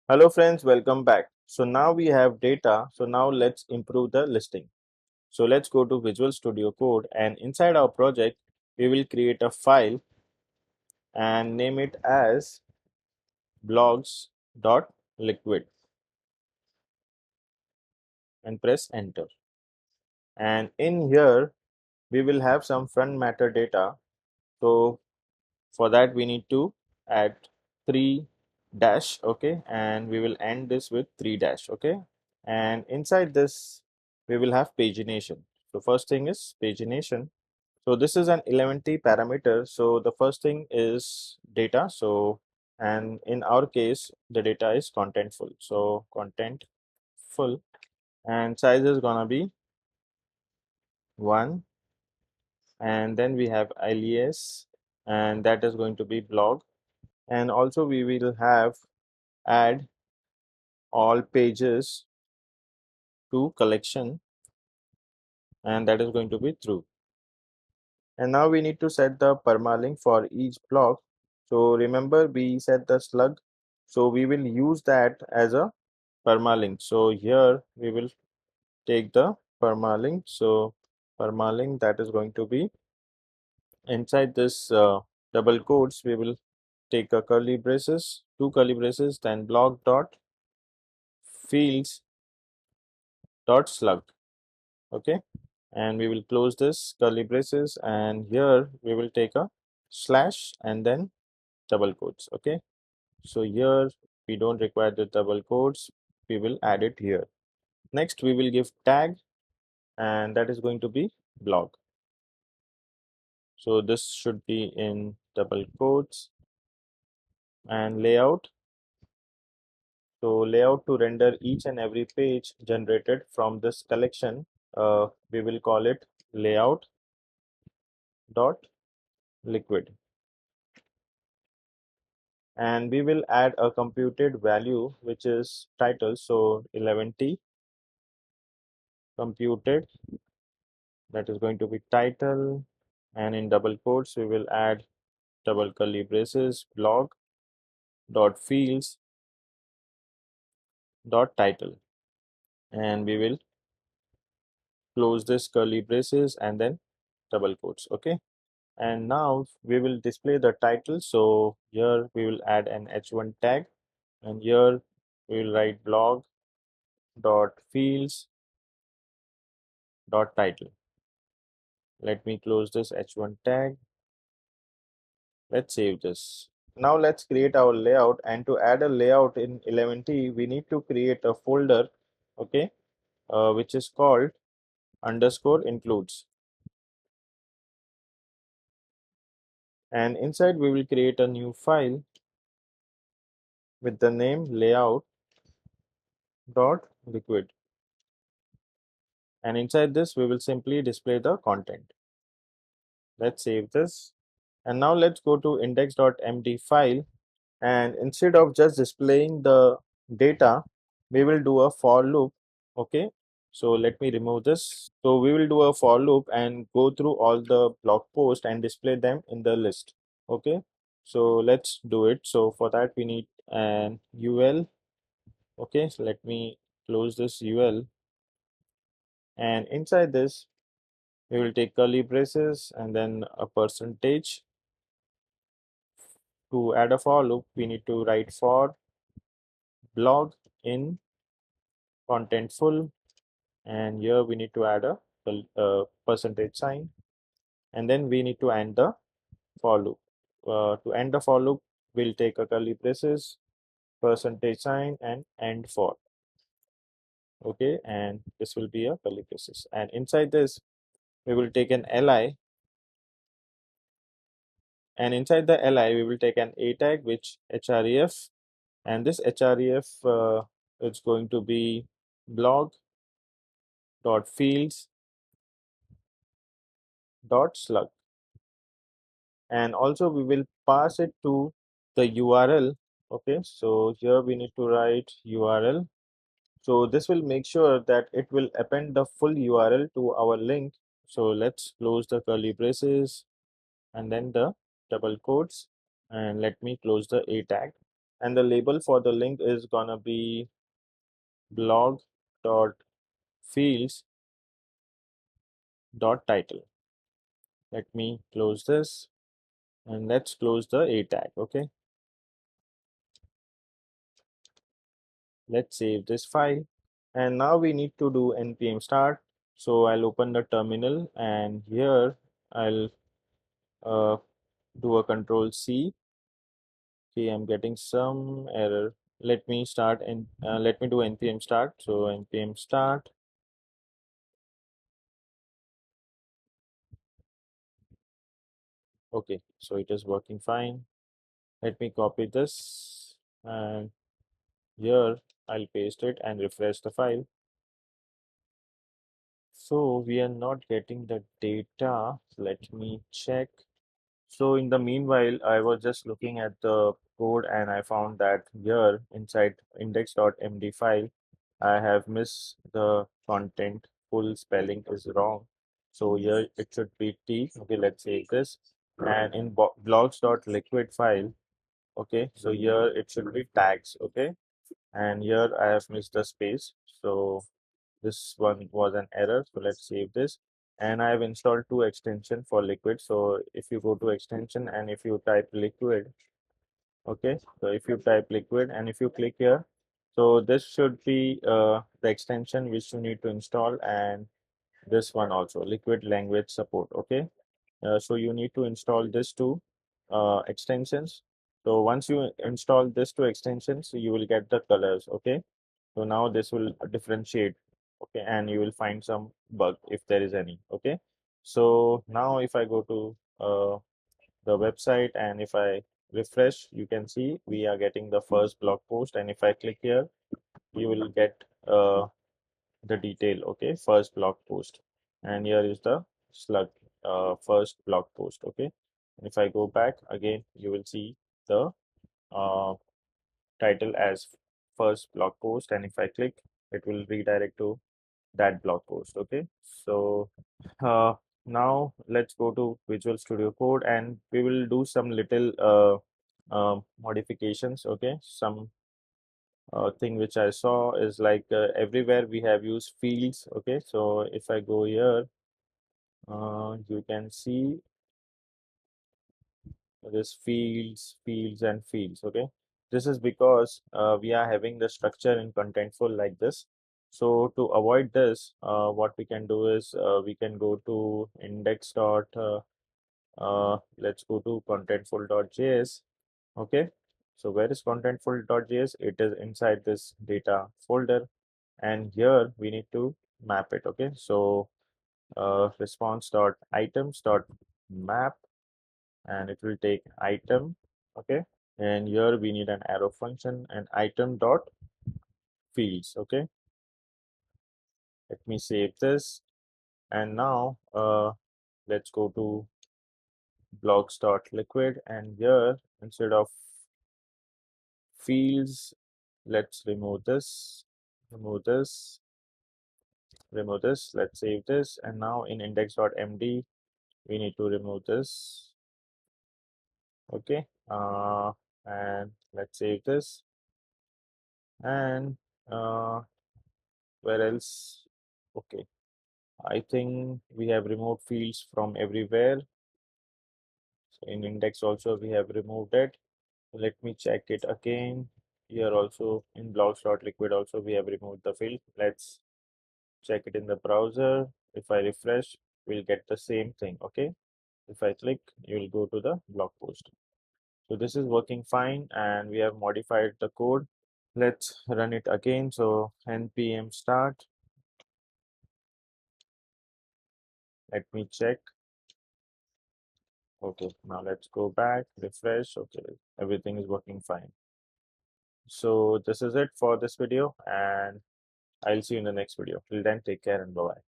Hello friends, welcome back. So now we have data. So now let's improve the listing. So let's go to Visual Studio Code, and inside our project, we will create a file and name it as blogs.liquid and press enter. And in here, we will have some front matter data. So for that, we need to add 3 dash, okay, and we will end this with 3 dash, okay. And inside this, we will have pagination. So first thing is pagination. So this is an Eleventy parameter. So the first thing is data. So, and in our case, the data is contentful. So contentful, and size is gonna be 1. And then we have alias, and that is going to be blog. And also we will have add all pages to collection, and that is going to be true. And now we need to set the permalink for each block. So remember we set the slug, so we will use that as a permalink. So here we will take the permalink. So permalink, that is going to be inside this double quotes, we will take a curly braces, two curly braces, then block dot fields dot slug, okay. And we will close this curly braces, and here we will take a slash and then double quotes, okay. So here we don't require the double quotes, we will add it here. Next we will give tag, and that is going to be blog. So this should be in double quotes. And layout, so layout to render each and every page generated from this collection, we will call it layout dot liquid. And we will add a computed value which is title. So Eleventy computed, that is going to be title, and in double quotes we will add double curly braces blog dot fields dot title, and we will close this curly braces and then double quotes, okay. And now we will display the title. So here we will add an h1 tag, and here we will write blog dot fields dot title. Let me close this h1 tag. Let's save this. Now let's create our layout, and to add a layout in Eleventy, we need to create a folder, okay, which is called underscore includes. And inside we will create a new file with the name layout dot liquid. And inside this we will simply display the content. Let's save this. And now let's go to index.md file, and instead of just displaying the data, we will do a for loop, okay. So let me remove this. So we will do a for loop and go through all the blog posts and display them in the list, okay. So let's do it. So for that we need an ul, okay. So let me close this ul, and inside this we will take curly braces and then a percentage. To add a for loop, we need to write for blog in contentful, and here we need to add a percentage sign, and then we need to end the for loop. To end the for loop, we'll take a curly braces, percentage sign, and end for, okay. And this will be a curly braces, and inside this we will take an li, and inside the li we will take an a tag which href, and this href is going to be blog dot fields dot slug. And also we will pass it to the url, okay. So here we need to write url. So this will make sure that it will append the full url to our link. So let's close the curly braces and then the double quotes, and let me close the a tag. and the label for the link is gonna be blog dot fields dot title. Let me close this and let's close the A tag. Okay, let's save this file. And now we need to do npm start. So I'll open the terminal and here I'll uh, do a control C. Okay, I'm getting some error. Let me start and let me do npm start. So npm start. Okay, so it is working fine. Let me copy this and here I'll paste it and refresh the file. So we are not getting the data. Let me check. So in the meanwhile, I was just looking at the code and I found that here inside index.md file, I have missed the content. Full spelling is wrong. So here it should be T. Okay, let's save this. And in blogs.liquid file, okay, so here it should be tags. Okay, and here I have missed the space. So this one was an error. So let's save this. And I have installed two extension for liquid. So if you go to extension and if you type liquid, okay, so if you type liquid and if you click here, so this should be the extension which you need to install, and this one also liquid language support. Okay, so you need to install this two extensions. So once you install this two extensions, you will get the colors. Okay, so now this will differentiate. Okay, and you will find some bug if there is any. Okay, so now if I go to the website and if I refresh, you can see we are getting the first blog post, and if I click here, you will get the detail. Okay, first blog post, and here is the slug first blog post. Okay, and if I go back again, you will see the uh, title as first blog post, and if I click, it will redirect to that blog post. Okay, so now let's go to Visual Studio Code and we will do some little modifications. Okay, some thing which I saw is like everywhere we have used fields. Okay, so if I go here, you can see this fields and fields. Okay, this is because we are having the structure in Contentful like this. So to avoid this, what we can do is we can go to index dot let's go to contentful.js. Okay, so where is contentful.js? It is inside this data folder, and here we need to map it. Okay, so response dot items dot map, and it will take item. Okay, and here we need an arrow function and item dot fields. Okay, let me save this, and now let's go to blocks dot liquid, and here instead of fields, let's remove this, remove this. Let's save this, and now in index.md we need to remove this. Okay, and let's save this, and where else? Okay, I think we have removed fields from everywhere. So in index also we have removed it. Let me check it again. Here also in blocks.liquid also we have removed the field. Let's check it in the browser. If I refresh, we'll get the same thing. Okay, if I click, you will go to the blog post. So this is working fine and we have modified the code. Let's run it again. So npm start. Let me check. Okay, now let's go back, refresh. Okay, everything is working fine. So this is it for this video, and I'll see you in the next video. Till then, take care and bye bye.